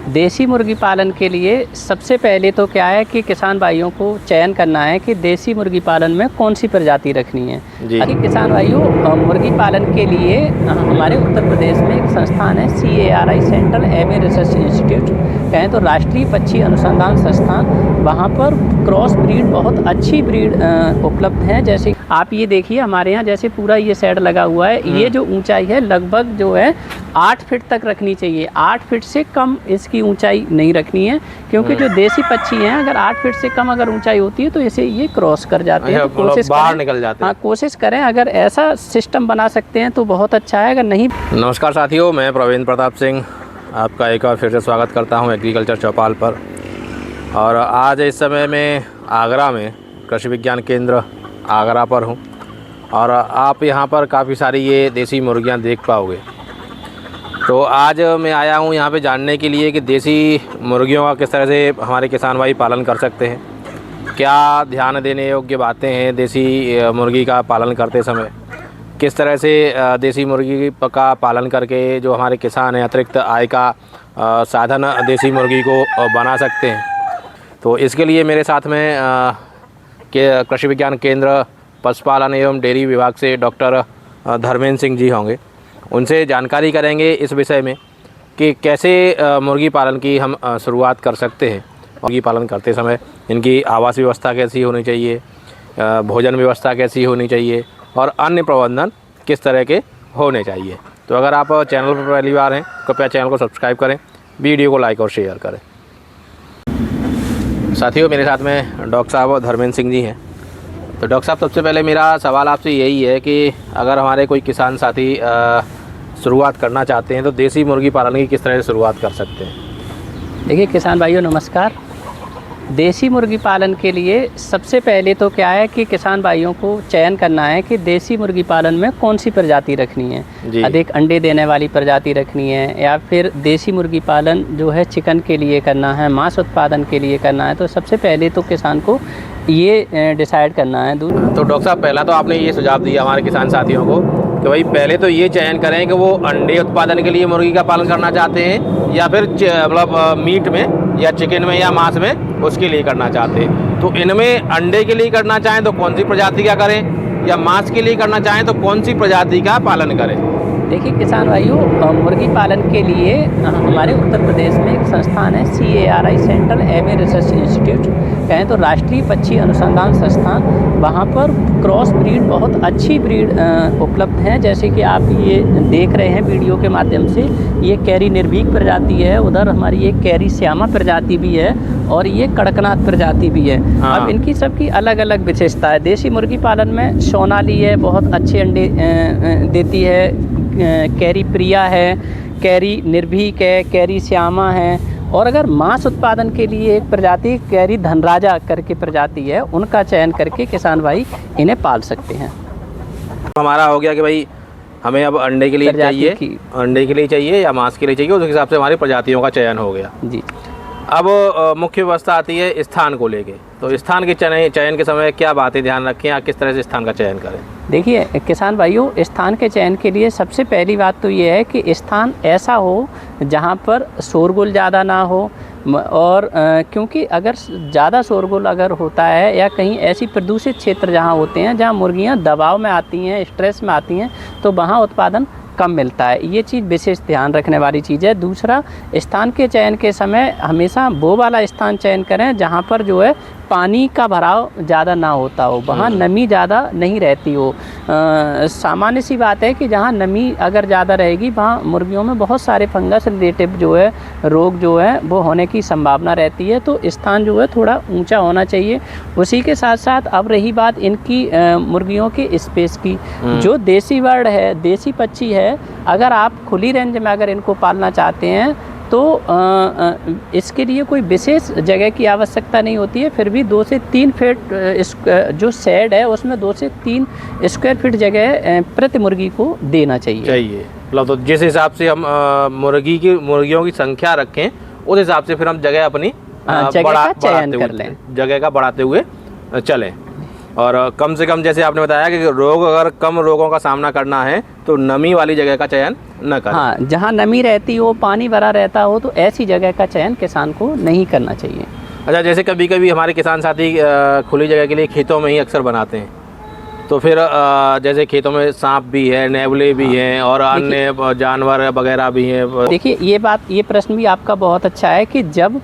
देसी मुर्गी पालन के लिए सबसे पहले तो क्या है कि किसान भाइयों को चयन करना है कि देसी मुर्गी पालन में कौन सी प्रजाति रखनी है जी। किसान भाइयों, मुर्गी पालन के लिए हमारे उत्तर प्रदेश में एक संस्थान है CARI central avian research institute, कहें तो राष्ट्रीय पक्षी अनुसंधान संस्थान। वहाँ पर क्रॉस ब्रीड, बहुत अच्छी ब्रीड उपलब्ध है। जैसे आप ये देखिए, हमारे यहाँ जैसे पूरा ये शेड लगा हुआ है, ये जो ऊंचाई है लगभग जो है 8 फीट तक रखनी चाहिए। 8 फीट से कम इसकी ऊंचाई नहीं रखनी है, क्योंकि जो देसी पक्षी हैं अगर 8 फीट से कम अगर ऊंचाई होती है तो इसे ये क्रॉस कर जाते हैं। तो कोशिश बाहर निकल जाते हैं। हाँ, कोशिश करें, अगर ऐसा सिस्टम बना सकते हैं तो बहुत अच्छा है, अगर नहीं। नमस्कार साथियों, मैं प्रवीण प्रताप सिंह आपका एक बार फिर से स्वागत करता हूं एग्रीकल्चर चौपाल पर। और आज इस समय मैं आगरा में कृषि विज्ञान केंद्र आगरा पर हूं और आप यहां पर काफ़ी सारी ये देसी मुर्गियां देख पाओगे। तो आज मैं आया हूं यहां पे जानने के लिए कि देसी मुर्गियों का किस तरह से हमारे किसान भाई पालन कर सकते हैं, क्या ध्यान देने योग्य बातें हैं देसी मुर्गी का पालन करते समय, किस तरह से देसी मुर्गी का पालन करके जो हमारे किसान हैं अतिरिक्त आय का साधन देसी मुर्गी को बना सकते हैं। तो इसके लिए मेरे साथ में कृषि विज्ञान केंद्र पशुपालन एवं डेयरी विभाग से डॉक्टर धर्मेंद्र सिंह जी होंगे। उनसे जानकारी करेंगे इस विषय में कि कैसे मुर्गी पालन की हम शुरुआत कर सकते हैं। मुर्गी पालन करते समय इनकी आवास व्यवस्था कैसी होनी चाहिए, भोजन व्यवस्था कैसी होनी चाहिए और अन्य प्रबंधन किस तरह के होने चाहिए। तो अगर आप चैनल पर पहली बार हैं कृपया चैनल को सब्सक्राइब करें, वीडियो को लाइक और शेयर करें। साथियों, मेरे साथ में डॉक्टर साहब धर्मेंद्र सिंह जी हैं। तो डॉक्टर साहब, सबसे पहले मेरा सवाल आपसे यही है कि अगर हमारे कोई किसान साथी शुरुआत करना चाहते हैं तो देसी मुर्गी पालन की किस तरह से शुरुआत कर सकते हैं? देखिए किसान भाइयों, नमस्कार। देसी मुर्गी पालन के लिए सबसे पहले तो क्या है कि किसान भाइयों को चयन करना है कि देसी मुर्गी पालन में कौन सी प्रजाति रखनी है। अधिक अंडे देने वाली प्रजाति रखनी है या फिर देसी मुर्गी पालन जो है चिकन के लिए करना है, मांस उत्पादन के लिए करना है। तो सबसे पहले तो किसान को ये डिसाइड करना है। तो डॉक्टर साहब, पहला तो आपने ये सुझाव दिया हमारे किसान साथियों को कि भाई पहले तो ये चयन करें कि वो अंडे उत्पादन के लिए मुर्गी का पालन करना चाहते हैं या फिर मतलब मीट में या चिकन में या मांस में उसके लिए करना चाहते हैं। तो इनमें अंडे के लिए करना चाहें तो कौन सी प्रजाति का करें या मांस के लिए करना चाहें तो कौन सी प्रजाति का पालन करें? देखिए किसान भाइयों, मुर्गी पालन के लिए हमारे उत्तर प्रदेश में एक संस्थान है CARI central avian research institute, कहें तो राष्ट्रीय पक्षी अनुसंधान संस्थान। वहाँ पर क्रॉस ब्रीड, बहुत अच्छी ब्रीड उपलब्ध है। जैसे कि आप ये देख रहे हैं वीडियो के माध्यम से, ये कैरी निर्भीक प्रजाति है, उधर हमारी एक कैरी श्यामा प्रजाति भी है और ये कड़कनाथ प्रजाति भी है। अब इनकी सबकी अलग अलग विशेषता है। देसी मुर्गी पालन में सोनाली है, बहुत अच्छे अंडे देती है। कैरी प्रिया है, कैरी निर्भीक है, कैरी श्यामा है। और अगर मांस उत्पादन के लिए एक प्रजाति कैरी धनराजा करके प्रजाति है, उनका चयन करके किसान भाई इन्हें पाल सकते हैं। हमारा हो गया कि भाई हमें अब अंडे के लिए चाहिए या मांस के लिए चाहिए, उस हिसाब से हमारी प्रजातियों का चयन हो गया जी। अब मुख्य व्यवस्था आती है स्थान को लेके। तो स्थान के चयन के समय क्या बातें ध्यान रखें या किस तरह से स्थान का चयन करें? देखिए किसान भाइयों, स्थान के चयन के लिए सबसे पहली बात तो ये है कि स्थान ऐसा हो जहाँ पर शोरगुल ज़्यादा ना हो। और क्योंकि अगर ज़्यादा शोरगुल अगर होता है या कहीं ऐसी प्रदूषित क्षेत्र जहाँ होते हैं, जहाँ मुर्गियाँ दबाव में आती हैं, स्ट्रेस में आती हैं, तो वहाँ उत्पादन कम मिलता है। ये चीज़ विशेष ध्यान रखने वाली चीज़ है। दूसरा, स्थान के चयन के समय हमेशा वो वाला स्थान चयन करें जहाँ पर जो है पानी का भराव ज़्यादा ना होता हो, वहाँ नमी ज़्यादा नहीं रहती हो। सामान्य सी बात है कि जहाँ नमी अगर ज़्यादा रहेगी वहाँ मुर्गियों में बहुत सारे फंगस रिलेटिव जो है रोग जो है वो होने की संभावना रहती है। तो स्थान जो है थोड़ा ऊंचा होना चाहिए। उसी के साथ साथ अब रही बात इनकी मुर्गियों के स्पेस की, जो देसी बर्ड है, देसी पक्षी है, अगर आप खुली रेंज में अगर इनको पालना चाहते हैं तो इसके लिए कोई विशेष जगह की आवश्यकता नहीं होती है। फिर भी 2 से 3 फीट जो शेड है उसमें 2 से 3 स्क्वायर फीट जगह प्रति मुर्गी को देना चाहिए। मतलब तो जिस हिसाब से हम मुर्गियों की संख्या रखें उस हिसाब से फिर हम जगह अपनी जगह का चयन कर लें, जगह का बढ़ाते हुए चलें। और कम से कम जैसे आपने बताया कि रोग, अगर कम रोगों का सामना करना है तो नमी वाली जगह का चयन न करें। हाँ, जहाँ नमी रहती हो, पानी भरा रहता हो, तो ऐसी जगह का चयन किसान को नहीं करना चाहिए। अच्छा, जैसे कभी कभी हमारे किसान साथी खुली जगह के लिए खेतों में ही अक्सर बनाते हैं, तो फिर जैसे खेतों में सांप भी है, नेवले भी हैं और अन्य जानवर वगैरह भी हैं। देखिए, ये प्रश्न भी आपका बहुत अच्छा है कि जब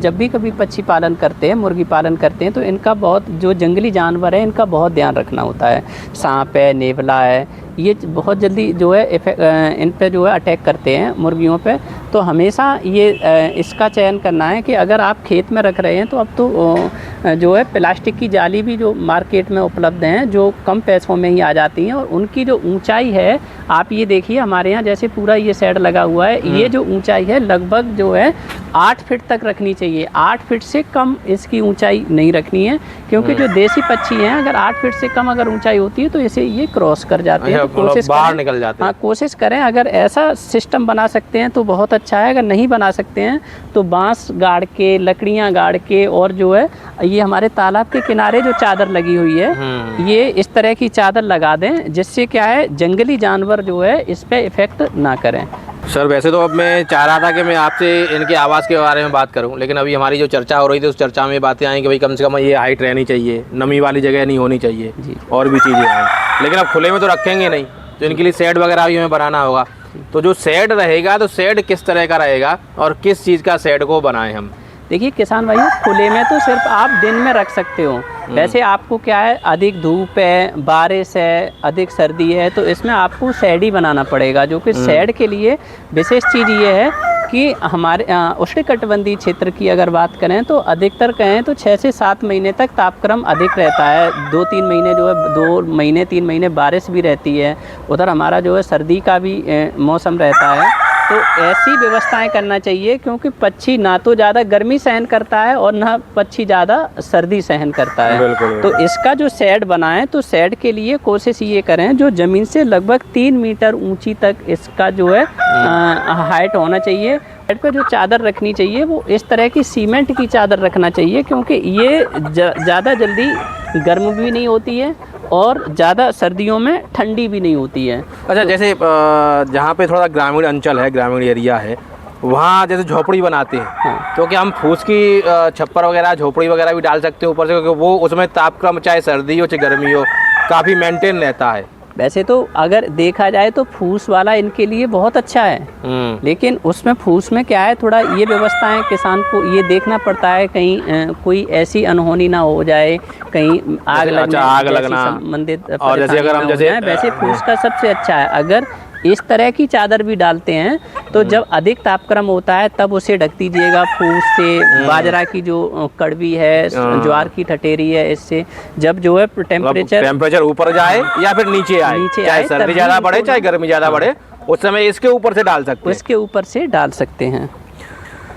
भी कभी पक्षी पालन करते हैं, मुर्गी पालन करते हैं, तो इनका बहुत, जो जंगली जानवर है, इनका बहुत ध्यान रखना होता है। सांप है, नेवला है, ये बहुत जल्दी जो है इन पे जो है अटैक करते हैं मुर्गियों पे। तो हमेशा ये इसका चयन करना है कि अगर आप खेत में रख रहे हैं तो अब तो जो है प्लास्टिक की जाली भी जो मार्केट में उपलब्ध हैं, जो कम पैसों में ही आ जाती हैं, और उनकी जो ऊंचाई है, आप ये देखिए हमारे यहाँ जैसे पूरा ये शेड लगा हुआ है, ये जो ऊंचाई है लगभग जो है 8 फीट तक रखनी चाहिए। 8 फीट से कम इसकी ऊंचाई नहीं रखनी है, क्योंकि जो देसी पक्षी हैं, अगर 8 फीट से कम अगर ऊंचाई होती है तो इसे ये क्रॉस कर जाते हैं। कोशिश बाहर निकल जाते हैं। हाँ, कोशिश करें, अगर ऐसा सिस्टम बना सकते हैं तो बहुत अच्छा है। अगर नहीं बना सकते हैं तो बांस गाड़ के, लकड़ियाँ गाड़ के, और जो है ये हमारे तालाब के किनारे जो चादर लगी हुई है, ये इस तरह की चादर लगा दें, जिससे क्या है जंगली जानवर जो है इस पे इफेक्ट ना करें। सर, वैसे तो अब मैं चाह रहा था कि मैं आपसे इनके आवास के बारे में बात करूं, लेकिन अभी हमारी जो चर्चा हो रही थी उस चर्चा में बातें आई कि भाई कम से कम ये हाइट रहनी चाहिए, नमी वाली जगह नहीं होनी चाहिए, और भी चीज़ें हैं। लेकिन अब खुले में तो रखेंगे नहीं, तो इनके लिए शेड वगैरह भी हमें बनाना होगा। तो जो शेड रहेगा, तो शेड किस तरह का रहेगा और किस चीज़ का शेड को बनाएं हम? देखिए किसान भाइयों, खुले में तो सिर्फ आप दिन में रख सकते हो। वैसे आपको क्या है, अधिक धूप है, बारिश है, अधिक सर्दी है, तो इसमें आपको शेड ही बनाना पड़ेगा। जो कि शेड के लिए विशेष चीज़ ये है कि हमारे उष्णकटिबंधीय क्षेत्र की अगर बात करें तो अधिकतर कहें तो 6 से 7 महीने तक तापक्रम अधिक रहता है। 2-3 महीने जो है, 2 महीने 3 महीने बारिश भी रहती है। उधर हमारा जो है सर्दी का भी मौसम रहता है। तो ऐसी व्यवस्थाएं करना चाहिए, क्योंकि पक्षी ना तो ज़्यादा गर्मी सहन करता है और ना पक्षी ज़्यादा सर्दी सहन करता है। बिल्कुल। तो इसका जो शेड बनाएं, तो शेड के लिए कोशिश ये करें जो ज़मीन से लगभग 3 मीटर ऊंची तक इसका जो है हाइट होना चाहिए। शेड पे जो चादर रखनी चाहिए वो इस तरह की सीमेंट की चादर रखना चाहिए, क्योंकि ये ज़्यादा जल्दी गर्म भी नहीं होती है और ज़्यादा सर्दियों में ठंडी भी नहीं होती है। अच्छा, जैसे जहाँ पे थोड़ा ग्रामीण अंचल है, ग्रामीण एरिया है, वहाँ जैसे झोपड़ी बनाते हैं, तो क्या हम फूस की छप्पर वगैरह, झोपड़ी वगैरह भी डाल सकते हैं ऊपर से, क्योंकि वो उसमें तापक्रम चाहे सर्दी हो चाहे गर्मी हो काफ़ी मेंटेन रहता है। वैसे तो अगर देखा जाए तो फूस वाला इनके लिए बहुत अच्छा है, लेकिन उसमें फूस में क्या है, थोड़ा ये व्यवस्थाएं किसान को ये देखना पड़ता है, कहीं कोई ऐसी अनहोनी ना हो जाए, कहीं आग लगना संबंधित। और जैसे अगर हम जैसे वैसे फूस का सबसे अच्छा है। अगर इस तरह की चादर भी डालते हैं तो जब अधिक तापक्रम होता है तब उसे ढक दीजिएगा फूस से। बाजरा की जो कड़वी है, ज्वार की ठटेरी है, इससे जब जो है टेम्परेचर ऊपर जाए या फिर नीचे आए, चाहे सर्दी ज़्यादा बढ़े चाहे गर्मी ज़्यादा बढ़े, उस समय इसके ऊपर से डाल सकते हैं। इसके ऊपर से डाल सकते हैं।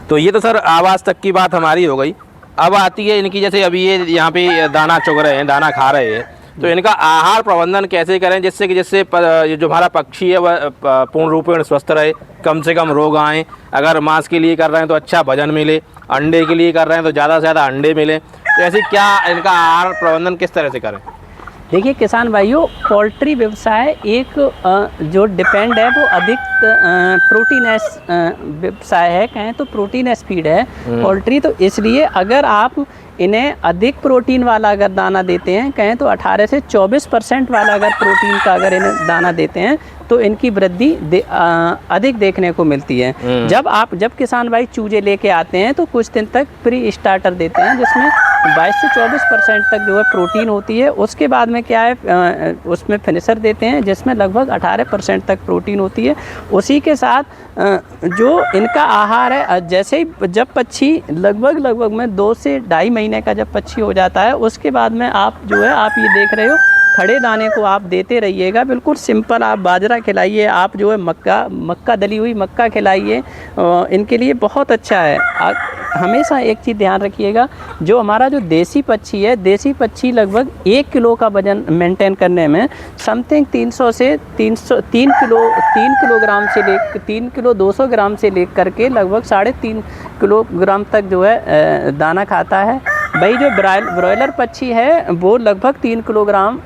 तो ये तो सर आवास तक की बात हमारी हो गई। अब आती है इनकी, जैसे अभी ये यहाँ पे दाना चुग रहे हैं, दाना खा रहे हैं, तो इनका आहार प्रबंधन कैसे करें जिससे जो हमारा पक्षी है वह पूर्ण रूप में स्वस्थ रहे, कम से कम रोग आएँ। अगर मांस के लिए कर रहे हैं तो अच्छा भोजन मिले, अंडे के लिए कर रहे हैं तो ज़्यादा से ज़्यादा अंडे मिले, तो ऐसे क्या इनका आहार प्रबंधन किस तरह से करें? देखिए किसान भाइयों, पोल्ट्री व्यवसाय एक जो डिपेंड है वो अधिक प्रोटीनस व्यवसाय है, कहें तो प्रोटीनस फीड है पोल्ट्री। तो इसलिए अगर आप इन्हें अधिक प्रोटीन वाला अगर दाना देते हैं, कहें तो 18 से 24% वाला अगर प्रोटीन का अगर इन्हें दाना देते हैं तो इनकी वृद्धि अधिक देखने को मिलती है। जब किसान भाई चूजे लेके आते हैं तो कुछ दिन तक प्री स्टार्टर देते हैं, जिसमें 22 से 24% तक जो है प्रोटीन होती है। उसके बाद में क्या है, उसमें फिनिशर देते हैं जिसमें लगभग 18% तक प्रोटीन होती है। उसी के साथ जो इनका आहार है, जैसे ही जब पक्षी लगभग में 2 से 2.5 महीने का जब पक्षी हो जाता है, उसके बाद में आप जो है, आप ये देख रहे हो, खड़े दाने को आप देते रहिएगा। बिल्कुल सिंपल, आप बाजरा खिलाइए, आप जो है मक्का दली हुई मक्का खिलाइए, इनके लिए बहुत अच्छा है। हमेशा एक चीज़ ध्यान रखिएगा, जो हमारा जो देसी पक्षी है, देसी पक्षी लगभग 1 किलो का वजन मेंटेन करने में समथिंग 300 से 3 किलोग्राम से लेकर 3 किलो 200 ग्राम से लेकर के लगभग 3.5 किलोग्राम तक जो है दाना खाता है। भाई जो ब्रॉयलर पक्षी है वो लगभग 3 किलोग्राम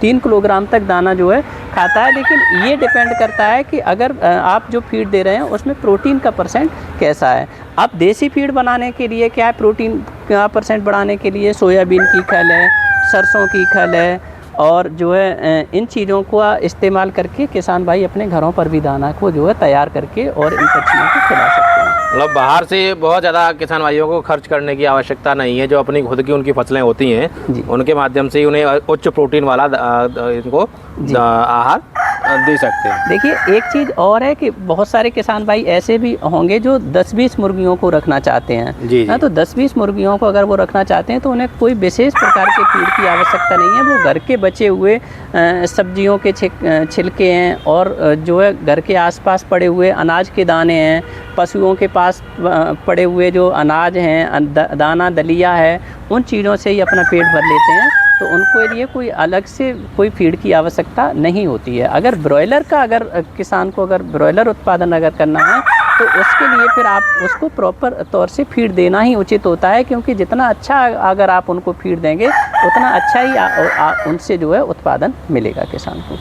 3 किलोग्राम तक दाना जो है खाता है, लेकिन ये डिपेंड करता है कि अगर आप जो फीड दे रहे हैं उसमें प्रोटीन का परसेंट कैसा है। आप देसी फीड बनाने के लिए क्या है, प्रोटीन का परसेंट बढ़ाने के लिए सोयाबीन की खल है, सरसों की खल है, और जो है इन चीज़ों को इस्तेमाल करके किसान भाई अपने घरों पर भी दाना को जो है तैयार करके और इन पक्षियों को खिला सकते हैं। मतलब बाहर से बहुत ज़्यादा किसान भाइयों को खर्च करने की आवश्यकता नहीं है। जो अपनी खुद की उनकी फसलें होती हैं उनके माध्यम से ही उन्हें उच्च प्रोटीन वाला इनको आहार दे सकते हैं। देखिए एक चीज़ और है कि बहुत सारे किसान भाई ऐसे भी होंगे जो 10-20 मुर्गियों को रखना चाहते हैं ना, तो 10-20 मुर्गियों को अगर वो रखना चाहते हैं तो उन्हें कोई विशेष प्रकार के फीड की आवश्यकता नहीं है। वो घर के बचे हुए सब्जियों के छिलके हैं और जो है घर के आसपास पड़े हुए अनाज के दाने हैं, पशुओं के पास पड़े हुए जो अनाज हैं, दाना दलिया है, उन चीज़ों से ही अपना पेट भर लेते हैं। तो उनको लिए कोई अलग से कोई फीड की आवश्यकता नहीं होती है। अगर ब्रॉयलर का अगर किसान को अगर ब्रॉयलर उत्पादन अगर करना है तो उसके लिए फिर आप उसको प्रॉपर तौर से फीड देना ही उचित होता है, क्योंकि जितना अच्छा अगर आप उनको फीड देंगे उतना अच्छा ही उनसे जो है उत्पादन मिलेगा किसान को।